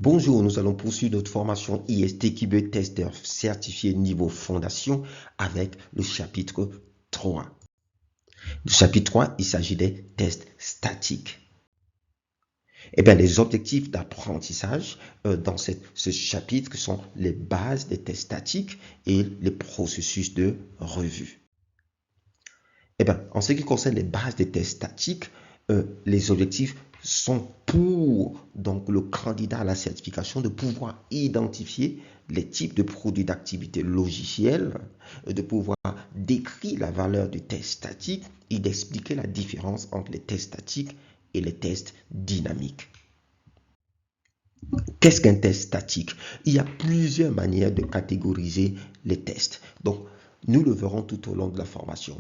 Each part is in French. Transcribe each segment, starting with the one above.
Bonjour, nous allons poursuivre notre formation IST qui veut testeur certifié niveau fondation avec le chapitre 3. Le chapitre 3, il s'agit des tests statiques. Les objectifs d'apprentissage dans ce chapitre sont les bases des tests statiques et les processus de revue. En ce qui concerne les bases des tests statiques, les objectifs sont pour donc le candidat à la certification de pouvoir identifier les types de produits d'activité logicielle, de pouvoir décrire la valeur du test statique et d'expliquer la différence entre les tests statiques et les tests dynamiques. Qu'est-ce qu'un test statique? Il y a plusieurs manières de catégoriser les tests. Donc, nous le verrons tout au long de la formation.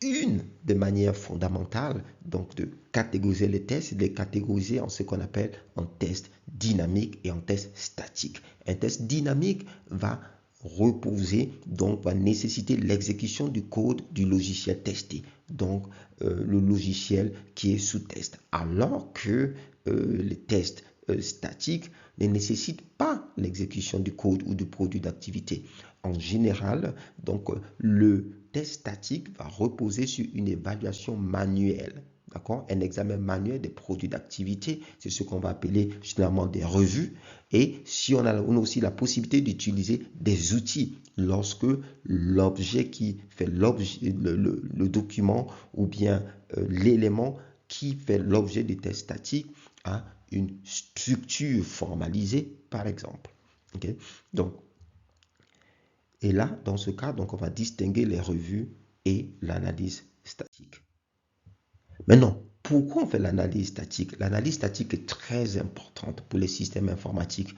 Une des manières fondamentales donc, de catégoriser les tests, c'est de les catégoriser en ce qu'on appelle un test dynamique et un test statique. Un test dynamique va reposer, donc va nécessiter l'exécution du code du logiciel testé, donc le logiciel qui est sous test, alors que les tests statiques ne nécessitent pas l'exécution du code ou du produit d'activité. En général, donc le test statique va reposer sur une évaluation manuelle. D'accord? Un examen manuel des produits d'activité, c'est ce qu'on va appeler généralement des revues. Et si on a aussi la possibilité d'utiliser des outils lorsque l'objet qui fait l'objet, le document ou bien l'élément qui fait l'objet du test statique a une structure formalisée, par exemple. Okay? Donc, et là, dans ce cas, donc, on va distinguer les revues et l'analyse statique. Maintenant, pourquoi on fait l'analyse statique? L'analyse statique est très importante pour les systèmes informatiques,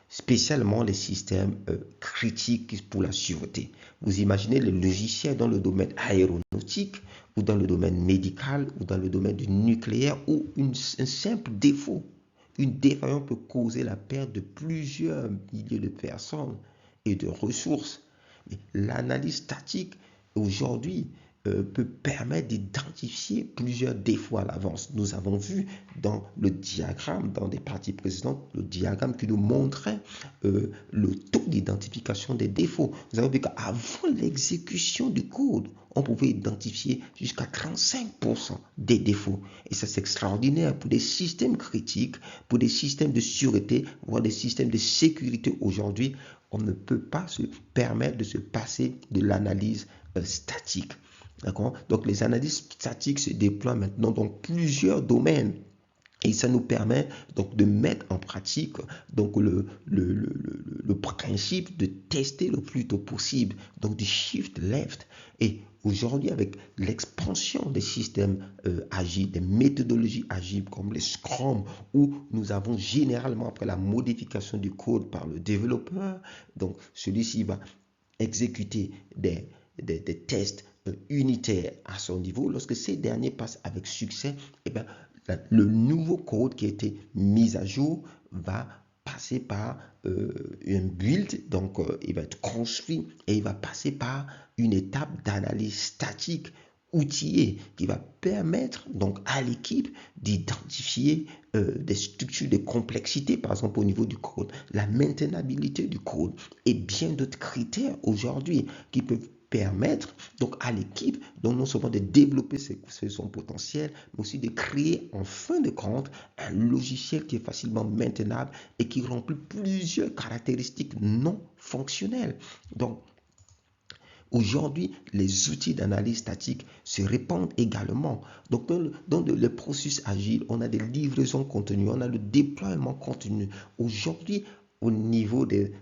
spécialement les systèmes critiques pour la sûreté. Vous imaginez les logiciels dans le domaine aéronautique ou dans le domaine médical ou dans le domaine du nucléaire où un simple défaut, une défaillance peut causer la perte de plusieurs milliers de personnes et de ressources. L'analyse statique, aujourd'hui, peut permettre d'identifier plusieurs défauts à l'avance. Nous avons vu dans le diagramme, dans des parties précédentes, le diagramme qui nous montrait le taux d'identification des défauts. Nous avons vu qu'avant l'exécution du code, on pouvait identifier jusqu'à 35% des défauts. Et ça, c'est extraordinaire pour des systèmes critiques, pour des systèmes de sûreté, voire des systèmes de sécurité aujourd'hui. On ne peut pas se permettre de se passer de l'analyse statique. D'accord? Donc, les analyses statiques se déploient maintenant dans plusieurs domaines. Et ça nous permet donc de mettre en pratique donc le principe de tester le plus tôt possible, donc du shift left. Et aujourd'hui, avec l'expansion des systèmes agiles, des méthodologies agiles comme les Scrum, où nous avons généralement, après la modification du code par le développeur, donc celui-ci va exécuter des tests unitaires à son niveau. Lorsque ces derniers passent avec succès, le nouveau code qui a été mis à jour va passer par un build, donc il va être construit et il va passer par une étape d'analyse statique outillée qui va permettre donc à l'équipe d'identifier des structures de complexité, par exemple au niveau du code, la maintenabilité du code et bien d'autres critères aujourd'hui qui peuvent permettre donc à l'équipe donc non seulement de développer son potentiel, mais aussi de créer en fin de compte un logiciel qui est facilement maintenable et qui remplit plusieurs caractéristiques non fonctionnelles. Donc, aujourd'hui, les outils d'analyse statique se répandent également. Donc, dans les processus agiles, on a des livraisons continues, on a le déploiement continu. Aujourd'hui, au niveau des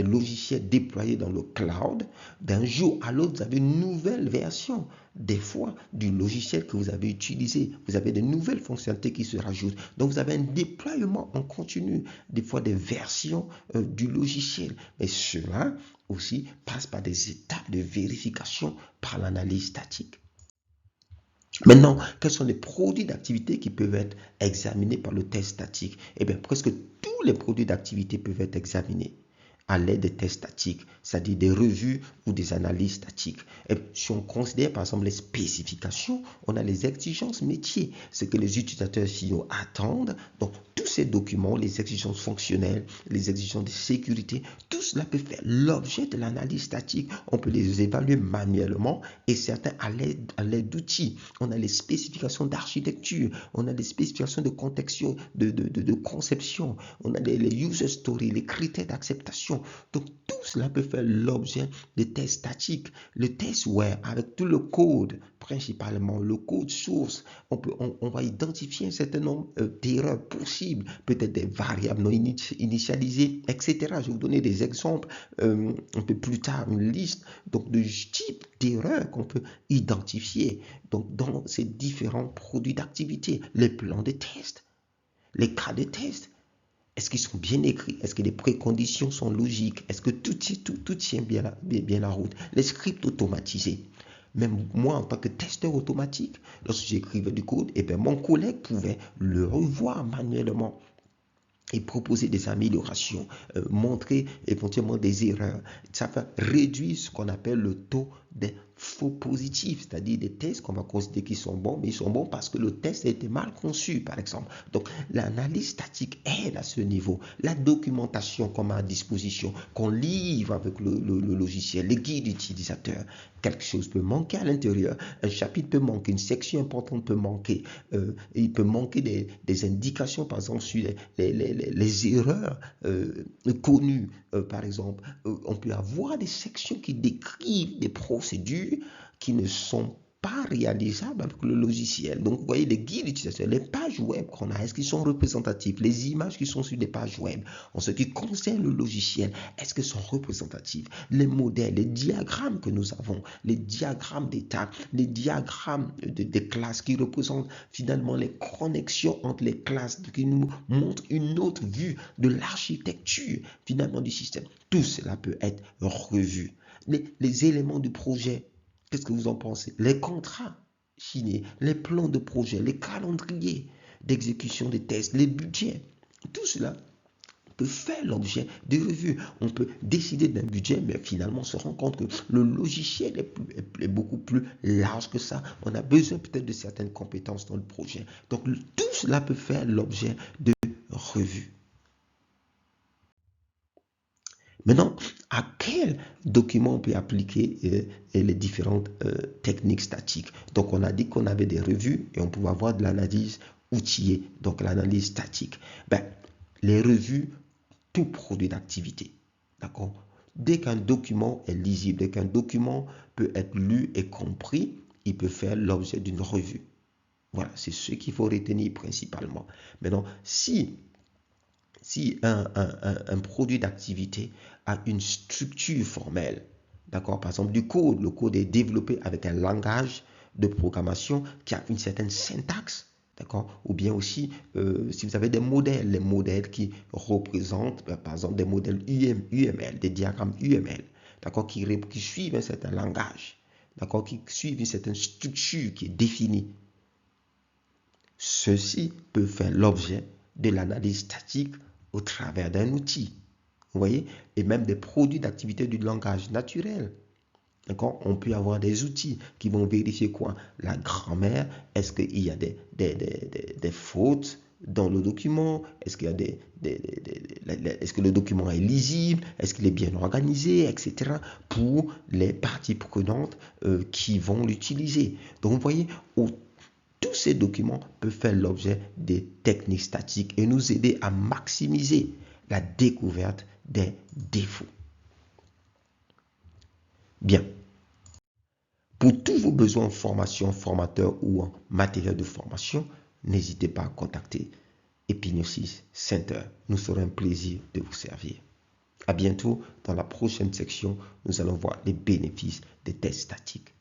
logiciels déployés dans le cloud, d'un jour à l'autre, vous avez une nouvelle version, des fois, du logiciel que vous avez utilisé. Vous avez de nouvelles fonctionnalités qui se rajoutent. Donc, vous avez un déploiement en continu, des fois des versions du logiciel. Mais cela aussi passe par des étapes de vérification par l'analyse statique. Maintenant, quels sont les produits d'activité qui peuvent être examinés par le test statique? Presque tous les produits d'activité peuvent être examinés à l'aide des tests statiques, c'est-à-dire des revues ou des analyses statiques. Et si on considère par exemple les spécifications, on a les exigences métiers, ce que les utilisateurs finaux attendent. Donc, tous ces documents, les exigences fonctionnelles, les exigences de sécurité, tout cela peut faire l'objet de l'analyse statique. On peut les évaluer manuellement et certains à l'aide d'outils. On a les spécifications d'architecture, on a les spécifications de contexte, de conception, on a les user stories, les critères d'acceptation. Donc tout cela peut faire l'objet de tests statiques. Le test web avec tout le code, principalement le code source, on va identifier un certain nombre d'erreurs possibles, peut-être des variables non initialisées, etc. Je vais vous donner des exemples un peu plus tard, une liste donc de types d'erreurs qu'on peut identifier donc, dans ces différents produits d'activité, les plans de test, les cas de test. Est-ce qu'ils sont bien écrits? Est-ce que les préconditions sont logiques? Est-ce que tout tient bien la route? Les scripts automatisés. Même moi, en tant que testeur automatique, lorsque j'écrivais du code, et bien mon collègue pouvait le revoir manuellement et proposer des améliorations, montrer éventuellement des erreurs. Ça va réduire ce qu'on appelle le taux des faux positifs, c'est-à-dire des tests qu'on va considérer qu'ils sont bons, mais ils sont bons parce que le test a été mal conçu, par exemple. Donc, l'analyse statique aide à ce niveau. La documentation qu'on a à disposition, qu'on livre avec le logiciel, les guides utilisateurs, quelque chose peut manquer à l'intérieur, un chapitre peut manquer, une section importante peut manquer, il peut manquer des indications, par exemple, sur les erreurs connues, par exemple. On peut avoir des sections qui décrivent des procédures qui ne sont pas réalisables avec le logiciel. Donc, vous voyez, les guides utilisateurs, les pages web qu'on a, est-ce qu'ils sont représentatifs? Les images qui sont sur des pages web, en ce qui concerne le logiciel, est-ce qu'elles sont représentatives? Les modèles, les diagrammes que nous avons, les diagrammes d'étape, les diagrammes des classes qui représentent finalement les connexions entre les classes, qui nous montrent une autre vue de l'architecture finalement du système. Tout cela peut être revu. Les éléments du projet, qu'est-ce que vous en pensez? Les contrats signés, les plans de projet, les calendriers d'exécution des tests, les budgets, tout cela peut faire l'objet de revues. On peut décider d'un budget, mais finalement on se rend compte que le logiciel est beaucoup plus large que ça. On a besoin peut-être de certaines compétences dans le projet. Donc tout cela peut faire l'objet de revues. Maintenant, à quel document on peut appliquer les différentes techniques statiques? Donc, on a dit qu'on avait des revues et on pouvait avoir de l'analyse outillée, donc l'analyse statique. Les revues, tout produit d'activité. D'accord? Dès qu'un document est lisible, dès qu'un document peut être lu et compris, il peut faire l'objet d'une revue. Voilà, c'est ce qu'il faut retenir principalement. Maintenant, si un produit d'activité a une structure formelle, d'accord, par exemple du code, le code est développé avec un langage de programmation qui a une certaine syntaxe, d'accord, ou bien aussi si vous avez des modèles, les modèles qui représentent par exemple des modèles UML, des diagrammes UML, d'accord, qui suivent un certain langage, d'accord, qui suivent une certaine structure qui est définie. Ceci peut faire l'objet de l'analyse statique au travers d'un outil. Vous voyez? Et même des produits d'activité du langage naturel. D'accord? On peut avoir des outils qui vont vérifier quoi? La grammaire. Est-ce qu'il y a des fautes dans le document? Est-ce qu'il y a est-ce que le document est lisible? Est-ce qu'il est bien organisé? Etc. Pour les parties prenantes qui vont l'utiliser. Donc, vous voyez, tous ces documents peuvent faire l'objet des techniques statiques et nous aider à maximiser la découverte des défauts. Bien. Pour tous vos besoins en formation, formateur ou en matériel de formation, n'hésitez pas à contacter Epignosis Center. Nous serons un plaisir de vous servir. À bientôt. Dans la prochaine section, nous allons voir les bénéfices des tests statiques.